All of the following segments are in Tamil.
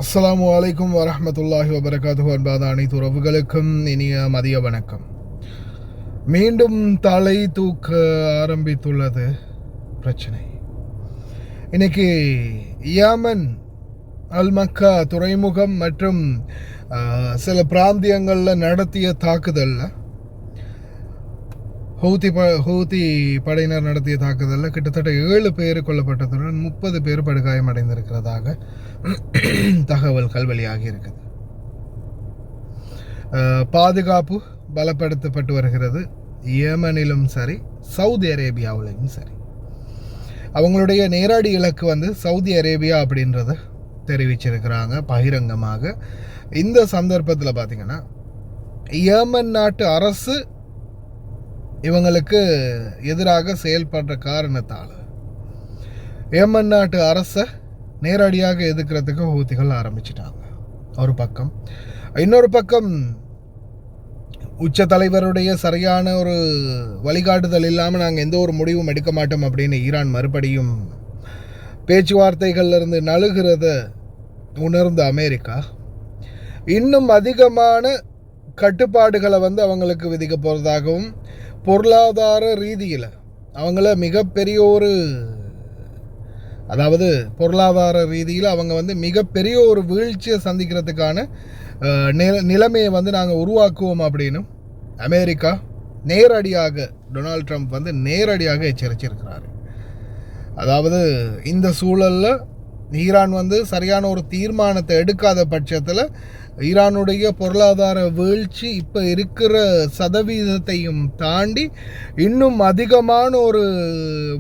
அஸ்ஸலாமு அலைக்கும் வரஹ்மத்துல்லாஹி வபரகாத்துஹு. அன்பான அனைத்து உறவுகளுக்கும் இனிய மதிய வணக்கம். மீண்டும் தலை தூக்க ஆரம்பித்துள்ளது பிரச்சனை. இன்னைக்கு யமன் அல் மக்கா துறைமுகம் மற்றும் சில பிராந்தியங்களில் நடத்திய தாக்குதலில் ஹூதி படையினர் நடத்திய தாக்குதலில் கிட்டத்தட்ட 7 பேர் கொல்லப்பட்டதுடன் 30 பேர் படுகாயமடைந்திருக்கிறதாக தகவல்கள் வெளியாகி இருக்குது. பாதுகாப்பு பலப்படுத்தப்பட்டு வருகிறது. யேமனிலும் சரி, சவுதி அரேபியாவிலும் சரி. அவங்களுடைய நேரடி இலக்கு சவுதி அரேபியா அப்படின்றத தெரிவிச்சிருக்கிறாங்க பகிரங்கமாக. இந்த சந்தர்ப்பத்தில் பார்த்திங்கன்னா யேமன் நாட்டு அரசு இவங்களுக்கு எதிராக செயல்படுற காரணத்தால் யேமன் நாட்டு அரசை நேரடியாக எதிர்க்கிறதுக்கு ஹூத்திகள் ஆரம்பிச்சிட்டாங்க ஒரு பக்கம். இன்னொரு பக்கம் உச்ச தலைவருடைய சரியான ஒரு வழிகாட்டுதல் இல்லாமல் நாங்கள் எந்த ஒரு முடிவும் எடுக்க மாட்டோம் அப்படின்னு ஈரான் மறுபடியும் பேச்சுவார்த்தைகள்லேருந்து நழுகிறத உணர்ந்த அமெரிக்கா இன்னும் அதிகமான கட்டுப்பாடுகளை அவங்களுக்கு விதிக்க போகிறதாகவும், பொருளாதார ரீதியில் அவங்கள மிகப்பெரிய ஒரு அவங்க மிகப்பெரிய ஒரு வீழ்ச்சியை சந்திக்கிறதுக்கான நிலைமையை நாங்கள் உருவாக்குவோம் அப்படின்னு அமெரிக்கா நேரடியாக டொனால்ட் ட்ரம்ப் நேரடியாக எச்சரிச்சிருக்கிறாரு. அதாவது இந்த சூழலில் ஈரான் சரியான ஒரு தீர்மானத்தை எடுக்காத பட்சத்தில் ஈரானுடைய பொருளாதார வீழ்ச்சி இப்போ இருக்கிற சதவீதத்தையும் தாண்டி இன்னும் அதிகமான ஒரு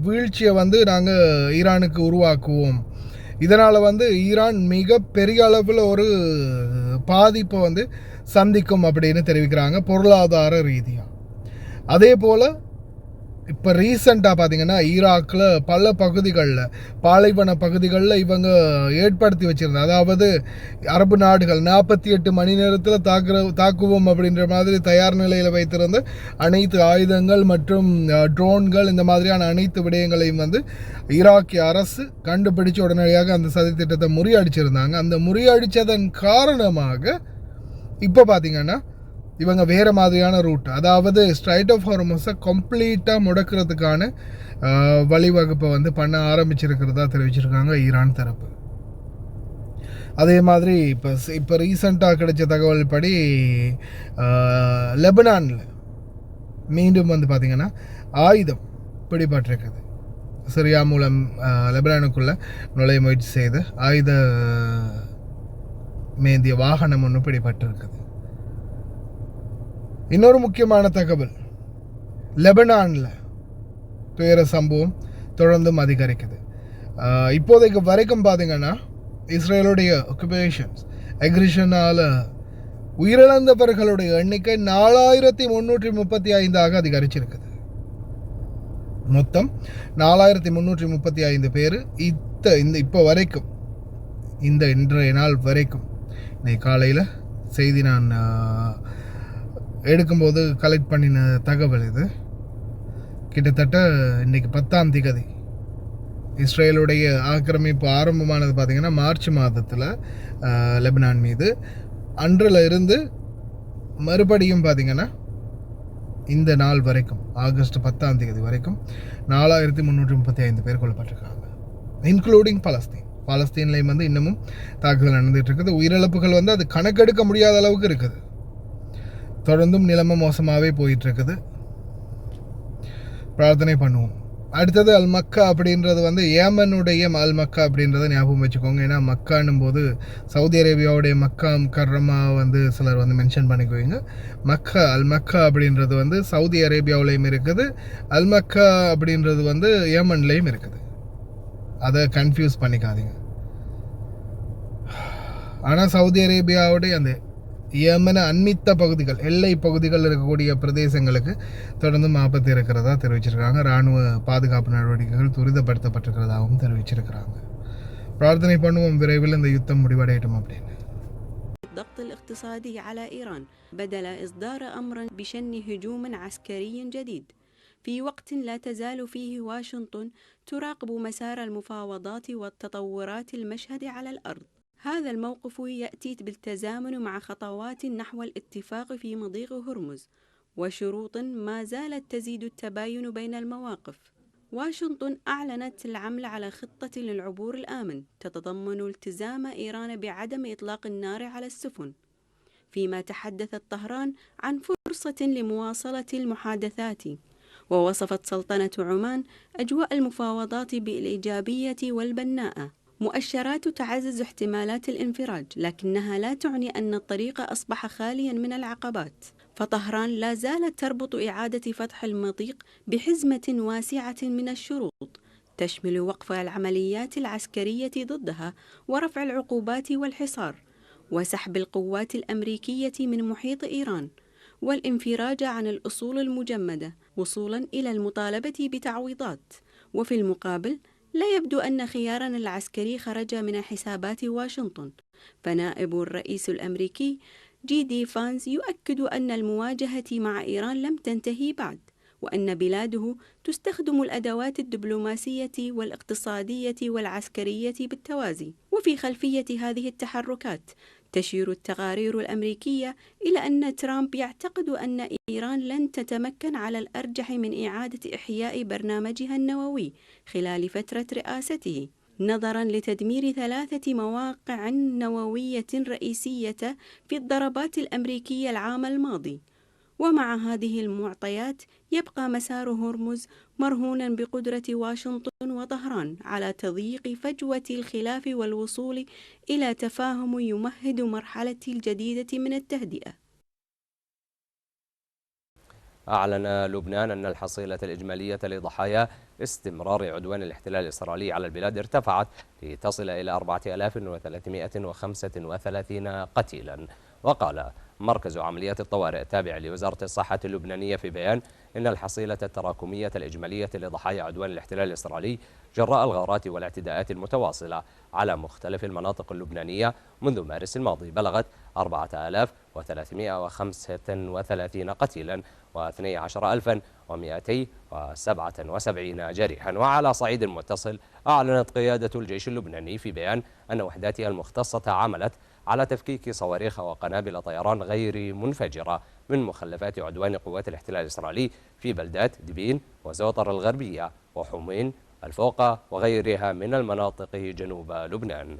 வீழ்ச்சியை நாங்கள் ஈரானுக்கு உருவாக்குவோம். இதனால் ஈரான் மிக பெரிய அளவில் ஒரு பாதிப்பை சந்திக்கும் அப்படின்னு தெரிவிக்கிறாங்க பொருளாதார ரீதியாக. அதே போல் இப்போ ரீசண்டாக பார்த்திங்கன்னா ஈராக்கில் பல பகுதிகளில், பாலைவன பகுதிகளில் இவங்க ஏற்படுத்தி வச்சுருந்தாங்க. அதாவது அரபு நாடுகள் 48 மணி நேரத்தில் தாக்குவோம் அப்படின்ற மாதிரி தயார் நிலையில் வைத்திருந்த அனைத்து ஆயுதங்கள் மற்றும் ட்ரோன்கள், இந்த மாதிரியான அனைத்து விடயங்களையும் ஈராக்கிய அரசு கண்டுபிடிச்சு உடனடியாக அந்த சதி திட்டத்தை முறியடிச்சிருந்தாங்க. அந்த முறியடித்ததன் காரணமாக இப்போ பார்த்திங்கன்னா இவங்க வேறு மாதிரியான ரூட், அதாவது ஸ்ட்ரைட் ஆஃப் ஹார்மஸை கம்ப்ளீட்டாக முடக்கிறதுக்கான வழிவகுப்பை பண்ண ஆரம்பிச்சிருக்கிறதா தெரிவிச்சிருக்காங்க ஈரான் தரப்பு. அதே மாதிரி இப்போ ரீசண்டாக கிடைச்ச தகவல் படி லெபனானில் மீண்டும் பார்த்திங்கன்னா ஆயுதம் பிடிபட்டிருக்குது. சிரியா மூலம் லெபனானுக்குள்ளே நுழைய முயற்சி செய்து ஆயுத மேந்திய வாகனம் ஒன்று பிடிபட்டிருக்குது. இன்னொரு முக்கியமான தகவல், லெபனானில் துயர சம்பவம் தொடர்ந்தும் அதிகரிக்குது. இப்போதைக்கு வரைக்கும் பார்த்திங்கன்னா இஸ்ரேலுடைய அக்ரிஷனால் உயிரிழந்தவர்களுடைய எண்ணிக்கை 4335 அதிகரிச்சிருக்குது. மொத்தம் 4335 பேர் இப்போ வரைக்கும், இன்றைய நாள் வரைக்கும். இன்னைக்கு காலையில் செய்தி நான் எடுக்கும்போது கலெக்ட் பண்ணின தகவல் இது. கிட்டத்தட்ட இன்றைக்கி 10ஆம் தேதி இஸ்ரேலுடைய ஆக்கிரமிப்பு ஆரம்பமானது பார்த்திங்கன்னா மார்ச் மாதத்தில் லெபனான் மீது. அன்றில் இருந்து மறுபடியும் பார்த்திங்கன்னா இந்த நாள் வரைக்கும் ஆகஸ்ட் 10ஆம் தேதி வரைக்கும் 4335 பேர் கொல்லப்பட்டிருக்காங்க, இன்க்ளூடிங் பாலஸ்தீன்லேயும் இன்னமும் தாக்குதல் நடந்துகிட்டு இருக்குது. உயிரிழப்புகள் அது கணக்கெடுக்க முடியாத அளவுக்கு இருக்குது. தொடர்ந்தும் நிலைமை மோசமாகவே போயிட்டுருக்குது. பிரார்த்தனை பண்ணுவோம். அடுத்தது அல் மக்கா அப்படின்றது ஏமனுடைய அல் மக்கா அப்படின்றத ஞாபகம் வச்சுக்கோங்க. ஏன்னா மக்கான்னும் போது சவுதி அரேபியாவுடைய மக்கா கர்ரமா சிலர் மென்ஷன் பண்ணிக்குவீங்க. அல் மக்கா அப்படின்றது சவுதி அரேபியாவிலையும் இருக்குது, அல் மக்கா அப்படின்றது ஏமன்லேயும் இருக்குது. அதை கன்ஃபியூஸ் பண்ணிக்காதீங்க. ஆனால் சவுதி அரேபியாவுடைய அந்த யமனை அண்மித்த பகுதிகள், எல்லை பகுதிகள் இருக்கக்கூடிய பிரதேசங்களுக்கு தொடர்ந்து ஆபத்து இருக்கிறதா தெரிவிச்சிருக்காங்க. இராணுவ பாதுகாப்பு நடவடிக்கைகள் துரிதப்படுத்தப்பட்டிருக்கிறதாகவும் தெரிவிச்சிருக்கிறாங்க. பிரார்த்தனை பண்ணுவோம் விரைவில் இந்த யுத்தம் முடிவடையட்டும் அப்படின்னு. الضغط الاقتصادي على إيران بدل إصدار أمر بشن هجوم عسكري جديد، في وقت لا تزال فيه واشنطن تراقب مسار المفاوضات والتطورات المشهد على الأرض. هذا الموقف يأتي بالتزامن مع خطوات نحو الاتفاق في مضيق هرمز وشروط ما زالت تزيد التباين بين المواقف. واشنطن أعلنت العمل على خطة للعبور الآمن تتضمن التزام إيران بعدم إطلاق النار على السفن، فيما تحدثت طهران عن فرصة لمواصلة المحادثات، ووصفت سلطنة عمان أجواء المفاوضات بالإيجابية والبناءة. مؤشرات تعزز احتمالات الانفراج، لكنها لا تعني أن الطريق أصبح خاليا من العقبات، فطهران لا زالت تربط إعادة فتح المضيق بحزمة واسعة من الشروط تشمل وقف العمليات العسكرية ضدها ورفع العقوبات والحصار وسحب القوات الأمريكية من محيط إيران والانفراج عن الأصول المجمدة وصولا إلى المطالبة بتعويضات. وفي المقابل لا يبدو أن خيارنا العسكري خرج من حسابات واشنطن، فنائب الرئيس الأمريكي جي دي فانز يؤكد أن المواجهة مع إيران لم تنتهي بعد، وأن بلاده تستخدم الأدوات الدبلوماسية والاقتصادية والعسكرية بالتوازي. وفي خلفية هذه التحركات تشير التقارير الأمريكية إلى أن ترامب يعتقد أن إيران لن تتمكن على الأرجح من إعادة إحياء برنامجها النووي خلال فترة رئاسته، نظرا لتدمير 3 مواقع نووية رئيسية في الضربات الأمريكية العام الماضي. ومع هذه المعطيات يبقى مسار هرمز مرهونا بقدرة واشنطن وطهران على تضييق فجوة الخلاف والوصول إلى تفاهم يمهد مرحلة الجديدة من التهدئة. أعلن لبنان أن الحصيلة الإجمالية لضحايا استمرار عدوان الاحتلال الإسرائيلي على البلاد ارتفعت لتصل إلى 4335 قتيلا. وقال مركز عمليات الطوارئ التابع لوزارة الصحة اللبنانية في بيان إن الحصيلة التراكمية الإجمالية لضحايا عدوان الاحتلال الإسرائيلي جراء الغارات والاعتداءات المتواصلة على مختلف المناطق اللبنانية منذ مارس الماضي بلغت 4335 قتيلا و12277 جريحا. وعلى صعيد متصل أعلنت قيادة الجيش اللبناني في بيان أن وحداتها المختصة عملت على تفكيك صواريخ وقنابل طيران غير منفجرة من مخلفات عدوان قوات الاحتلال الإسرائيلي في بلدات دبين وزوطر الغربية وحمين الفوقة وغيرها من المناطق جنوب لبنان.